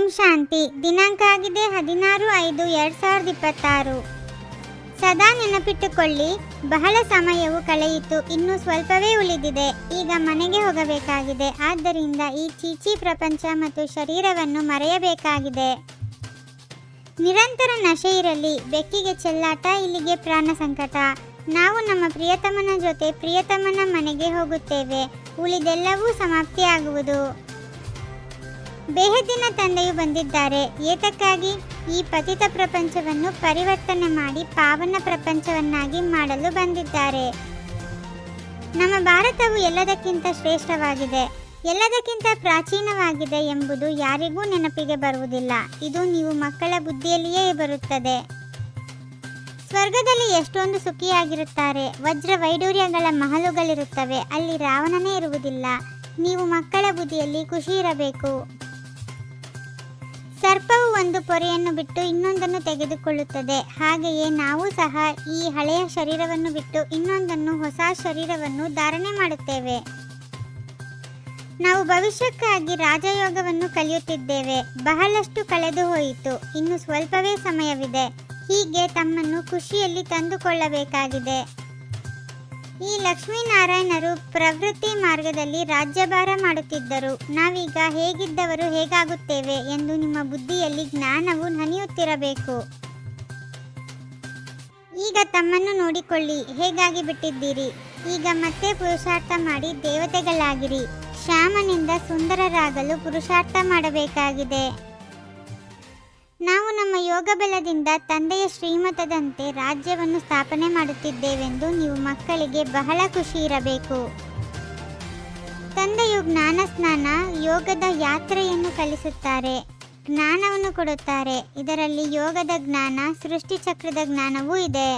ಓಂ ಶಾಂತಿ. ದಿನಾಂಕ ಆಗಿದೆ 16/5/2026. ಸದಾ ನೆನಪಿಟ್ಟುಕೊಳ್ಳಿ, ಬಹಳ ಸಮಯವು ಕಳೆಯಿತು, ಇನ್ನು ಸ್ವಲ್ಪವೇ ಉಳಿದಿದೆ. ಈಗ ಮನೆಗೆ ಹೋಗಬೇಕಾಗಿದೆ. ಆದ್ದರಿಂದ ಈ ಚೀಚಿ ಪ್ರಪಂಚ ಮತ್ತು ಶರೀರವನ್ನು ಮರೆಯಬೇಕಾಗಿದೆ. ನಿರಂತರ ನಶೆ ಇರಲಿ. ಬೆಕ್ಕಿಗೆ ಚೆಲ್ಲಾಟ, ಇಲ್ಲಿಗೆ ಪ್ರಾಣ ಸಂಕಟ. ನಾವು ನಮ್ಮ ಪ್ರಿಯತಮನ ಜೊತೆ ಪ್ರಿಯತಮನ ಮನೆಗೆ ಹೋಗುತ್ತೇವೆ. ಉಳಿದೆಲ್ಲವೂ ಸಮಾಪ್ತಿಯಾಗುವುದು. ಬೇಹದ್ದಿನ ತಂದೆಯು ಬಂದಿದ್ದಾರೆ. ಏತಕ್ಕಾಗಿ? ಈ ಪತಿತ ಪ್ರಪಂಚವನ್ನು ಪರಿವರ್ತನೆ ಮಾಡಿ ಪಾವನ ಪ್ರಪಂಚವನ್ನಾಗಿ ಮಾಡಲು ಬಂದಿದ್ದಾರೆ. ನಮ್ಮ ಭಾರತವು ಎಲ್ಲದಕ್ಕಿಂತ ಶ್ರೇಷ್ಠವಾಗಿದೆ, ಎಲ್ಲದಕ್ಕಿಂತ ಪ್ರಾಚೀನವಾಗಿದೆ ಎಂಬುದು ಯಾರಿಗೂ ನೆನಪಿಗೆ ಬರುವುದಿಲ್ಲ. ಇದು ನೀವು ಮಕ್ಕಳ ಬುದ್ಧಿಯಲ್ಲಿಯೇ ಬರುತ್ತದೆ. ಸ್ವರ್ಗದಲ್ಲಿ ಎಷ್ಟೊಂದು ಸುಖಿಯಾಗಿರುತ್ತಾರೆ. ವಜ್ರ ವೈಡೂರ್ಯಗಳ ಮಹಲುಗಳಿರುತ್ತವೆ. ಅಲ್ಲಿ ರಾವಣನೇ ಇರುವುದಿಲ್ಲ. ನೀವು ಮಕ್ಕಳ ಬುದ್ಧಿಯಲ್ಲಿ ಖುಷಿ ಇರಬೇಕು. ಸರ್ಪವು ಒಂದು ಪೊರೆಯನ್ನು ಬಿಟ್ಟು ಇನ್ನೊಂದನ್ನು ತೆಗೆದುಕೊಳ್ಳುತ್ತದೆ. ಹಾಗೆಯೇ ನಾವು ಸಹ ಈ ಹಳೆಯ ಶರೀರವನ್ನು ಬಿಟ್ಟು ಇನ್ನೊಂದನ್ನು, ಹೊಸ ಶರೀರವನ್ನು ಧಾರಣೆ ಮಾಡುತ್ತೇವೆ. ನಾವು ಭವಿಷ್ಯಕ್ಕಾಗಿ ರಾಜಯೋಗವನ್ನು ಕಲಿಯುತ್ತಿದ್ದೇವೆ. ಬಹಳಷ್ಟು ಕಳೆದು ಹೋಯಿತು, ಇನ್ನು ಸ್ವಲ್ಪವೇ ಸಮಯವಿದೆ. ಹೀಗೆ ತಮ್ಮನ್ನು ಖುಷಿಯಲ್ಲಿ ತಂದುಕೊಳ್ಳಬೇಕಾಗಿದೆ. ಈ ಲಕ್ಷ್ಮೀನಾರಾಯಣರು ಪ್ರವೃತ್ತಿ ಮಾರ್ಗದಲ್ಲಿ ರಾಜ್ಯಭಾರ ಮಾಡುತ್ತಿದ್ದರು. ನಾವೀಗ ಹೇಗಿದ್ದವರು ಹೇಗಾಗುತ್ತೇವೆ ಎಂದು ನಿಮ್ಮ ಬುದ್ಧಿಯಲ್ಲಿ ಜ್ಞಾನವು ಹನಿಯುತ್ತಿರಬೇಕು. ಈಗ ತಮ್ಮನ್ನು ನೋಡಿಕೊಳ್ಳಿ, ಹೇಗಾಗಿ ಬಿಟ್ಟಿದ್ದೀರಿ. ಈಗ ಮತ್ತೆ ಪುರುಷಾರ್ಥ ಮಾಡಿ ದೇವತೆಗಳಾಗಿರಿ. ಶ್ಯಾಮನಿಂದ ಸುಂದರರಾಗಲು ಪುರುಷಾರ್ಥ ಮಾಡಬೇಕಾಗಿದೆ. ನಾವು ನಮ್ಮ ಯೋಗ ಬಲದಿಂದ ತಂದೆಯ ಶ್ರೀಮತದಂತೆ ರಾಜ್ಯವನ್ನು ಸ್ಥಾಪನೆ ಮಾಡುತ್ತಿದ್ದೇವೆಂದು ನೀವು ಮಕ್ಕಳಿಗೆ ಬಹಳ ಖುಷಿ ಇರಬೇಕು. ತಂದೆಯು ಜ್ಞಾನ ಸ್ನಾನ, ಯೋಗದ ಯಾತ್ರೆಯನ್ನು ಕಲಿಸುತ್ತಾರೆ, ಜ್ಞಾನವನ್ನು ಕೊಡುತ್ತಾರೆ. ಇದರಲ್ಲಿ ಯೋಗದ ಜ್ಞಾನ, ಸೃಷ್ಟಿ ಚಕ್ರದ ಜ್ಞಾನವೂ ಇದೆ.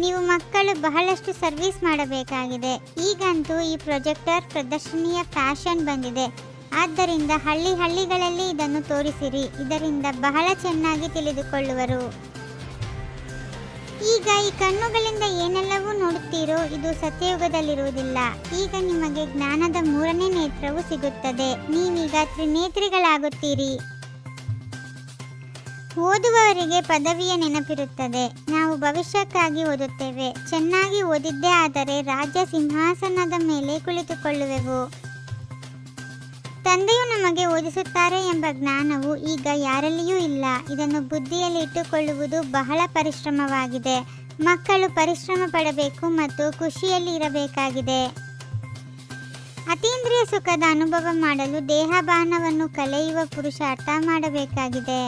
ನೀವು ಮಕ್ಕಳು ಬಹಳಷ್ಟು ಸರ್ವಿಸ್ ಮಾಡಬೇಕಾಗಿದೆ. ಈಗಂತೂ ಈ ಪ್ರೊಜೆಕ್ಟರ್ ಪ್ರದರ್ಶನಿಯ ಫ್ಯಾಷನ್ ಬಂದಿದೆ. ಆದ್ದರಿಂದ ಹಳ್ಳಿಗಳಲ್ಲಿ ಇದನ್ನು ತೋರಿಸಿರಿ. ಇದರಿಂದ ಬಹಳ ಚೆನ್ನಾಗಿ ತಿಳಿದುಕೊಳ್ಳುವರು. ಈಗ ಈ ಕಣ್ಣುಗಳಿಂದ ಏನೆಲ್ಲವೂ ನೋಡುತ್ತೀರೋ ಇದು ಸತ್ಯಯುಗದಲ್ಲಿರುವುದಿಲ್ಲ. ಈಗ ನಿಮಗೆ ಜ್ಞಾನದ 3ನೇ ನೇತ್ರವು ಸಿಗುತ್ತದೆ. ನೀವೀಗ ತ್ರಿನೇತ್ರಿಗಳಾಗುತ್ತೀರಿ. ಓದುವವರಿಗೆ ಪದವಿಯ ನೆನಪಿರುತ್ತದೆ. ನಾವು ಭವಿಷ್ಯಕ್ಕಾಗಿ ಓದುತ್ತೇವೆ. ಚೆನ್ನಾಗಿ ಓದಿದ್ದೇ ಆದರೆ ರಾಜ್ಯ ಸಿಂಹಾಸನದ ಮೇಲೆ ಕುಳಿತುಕೊಳ್ಳುವೆವು. ತಂದೆಯು ನಮಗೆ ಓದಿಸುತ್ತಾರೆ ಎಂಬ ಜ್ಞಾನವು ಈಗ ಯಾರಲ್ಲಿಯೂ ಇಲ್ಲ. ಇದನ್ನು ಬುದ್ಧಿಯಲ್ಲಿ ಇಟ್ಟುಕೊಳ್ಳುವುದು ಬಹಳ ಪರಿಶ್ರಮವಾಗಿದೆ. ಮಕ್ಕಳು ಪರಿಶ್ರಮ ಪಡಬೇಕು ಮತ್ತು ಖುಷಿಯಲ್ಲಿ ಇರಬೇಕಾಗಿದೆ. ಅತೀಂದ್ರಿಯ ಸುಖದ ಅನುಭವ ಮಾಡಲು ದೇಹಭಾನವನ್ನು ಕಳೆಯುವ ಪುರುಷಾರ್ಥ ಮಾಡಬೇಕಾಗಿದೆ.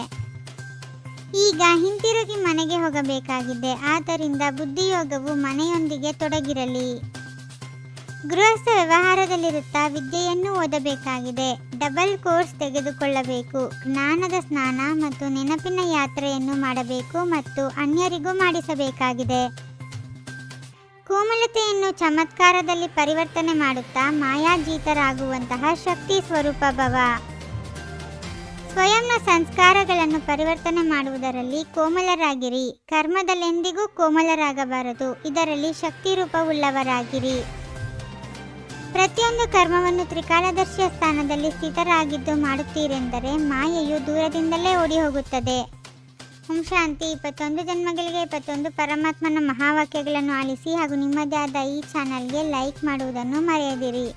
ಈಗ ಹಿಂತಿರುಗಿ ಮನೆಗೆ ಹೋಗಬೇಕಾಗಿದೆ. ಆದ್ದರಿಂದ ಬುದ್ಧಿಯೋಗವು ಮನೆಯೊಂದಿಗೆ ತೊಡಗಿರಲಿ. ಗೃಹಸ್ಥ ವ್ಯವಹಾರದಲ್ಲಿರುತ್ತಾ ವಿದ್ಯೆಯನ್ನು ಓದಬೇಕಾಗಿದೆ. ಡಬಲ್ ಕೋರ್ಸ್ ತೆಗೆದುಕೊಳ್ಳಬೇಕು. ಜ್ಞಾನದ ಸ್ನಾನ ಮತ್ತು ನೆನಪಿನ ಯಾತ್ರೆಯನ್ನು ಮಾಡಬೇಕು ಮತ್ತು ಅನ್ಯರಿಗೂ ಮಾಡಿಸಬೇಕಾಗಿದೆ. ಕೋಮಲತೆಯನ್ನು ಚಮತ್ಕಾರದಲ್ಲಿ ಪರಿವರ್ತನೆ ಮಾಡುತ್ತಾ ಮಾಯಾಜೀತರಾಗುವಂತಹ ಶಕ್ತಿ ಸ್ವರೂಪ ಭವ. ಸ್ವಯಂನ ಸಂಸ್ಕಾರಗಳನ್ನು ಪರಿವರ್ತನೆ ಮಾಡುವುದರಲ್ಲಿ ಕೋಮಲರಾಗಿರಿ. ಕರ್ಮದಲ್ಲೆಂದಿಗೂ ಕೋಮಲರಾಗಬಾರದು. ಇದರಲ್ಲಿ ಶಕ್ತಿ ರೂಪವುಳ್ಳವರಾಗಿರಿ. ಪ್ರತಿಯೊಂದು ಕರ್ಮವನ್ನು ತ್ರಿಕಾಲದರ್ಶಿಯ ಸ್ಥಾನದಲ್ಲಿ ಸ್ಥಿತರಾಗಿದ್ದು ಮಾಡುತ್ತೀರೆಂದರೆ ಮಾಯೆಯು ದೂರದಿಂದಲೇ ಓಡಿ ಹೋಗುತ್ತದೆ. ಓಂ ಶಾಂತಿ. 21 ಜನ್ಮಗಳಿಗೆ 21 ಪರಮಾತ್ಮನ ಮಹಾವಾಕ್ಯಗಳನ್ನು ಆಲಿಸಿ ಹಾಗೂ ನಿಮ್ಮದೇ ಆದ ಈ ಚಾನಲ್ಗೆ ಲೈಕ್ ಮಾಡುವುದನ್ನು ಮರೆಯದಿರಿ.